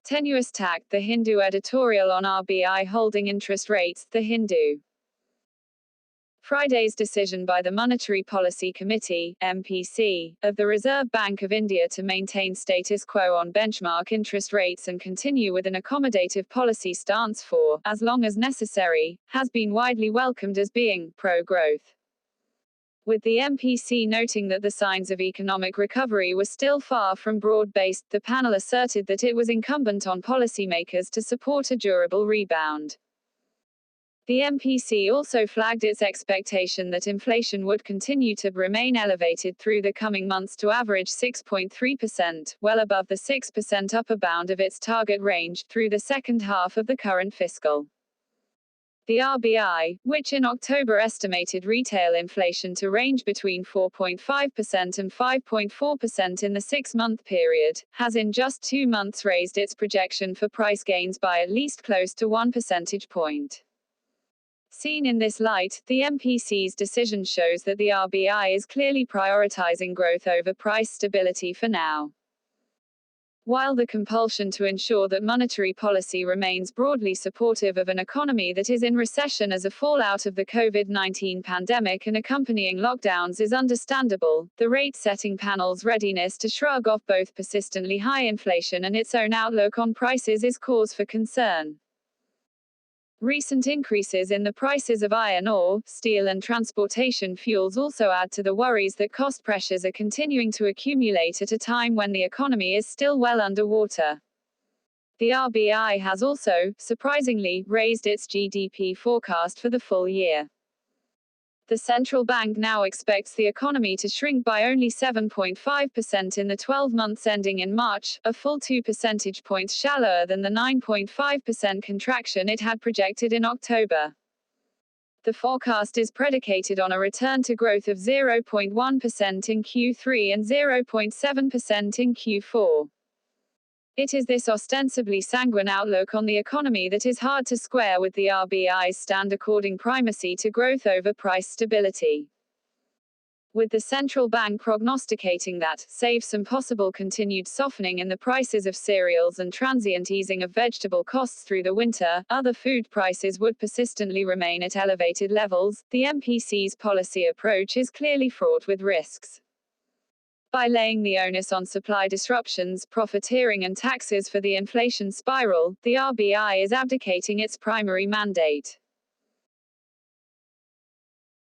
Tenuous tack, The Hindu editorial on RBI holding interest rates, The Hindu. Friday's decision by the Monetary Policy Committee, MPC, of the Reserve Bank of India to maintain status quo on benchmark interest rates and continue with an accommodative policy stance for as long as necessary, has been widely welcomed as being pro-growth. With the MPC noting that the signs of economic recovery were still far from broad-based, the panel asserted that it was incumbent on policymakers to support a durable rebound. The MPC also flagged its expectation that inflation would continue to remain elevated through the coming months to average 6.3%, well above the 6% upper bound of its target range, through the second half of the current fiscal. The RBI, which in October estimated retail inflation to range between 4.5% and 5.4% in the 6-month period, has in just 2 months raised its projection for price gains by at least close to 1 percentage point. Seen in this light, the MPC's decision shows that the RBI is clearly prioritizing growth over price stability for now. While the compulsion to ensure that monetary policy remains broadly supportive of an economy that is in recession as a fallout of the COVID-19 pandemic and accompanying lockdowns is understandable, the rate-setting panel's readiness to shrug off both persistently high inflation and its own outlook on prices is cause for concern. Recent increases in the prices of iron ore, steel and transportation fuels also add to the worries that cost pressures are continuing to accumulate at a time when the economy is still well underwater. The RBI has also, surprisingly, raised its GDP forecast for the full year. The central bank now expects the economy to shrink by only 7.5% in the 12 months ending in March, a full 2 percentage points shallower than the 9.5% contraction it had projected in October. The forecast is predicated on a return to growth of 0.1% in Q3 and 0.7% in Q4. It is this ostensibly sanguine outlook on the economy that is hard to square with the RBI's stand according primacy to growth over price stability. With the central bank prognosticating that, save some possible continued softening in the prices of cereals and transient easing of vegetable costs through the winter, other food prices would persistently remain at elevated levels, the MPC's policy approach is clearly fraught with risks. By laying the onus on supply disruptions, profiteering and taxes for the inflation spiral, the RBI is abdicating its primary mandate.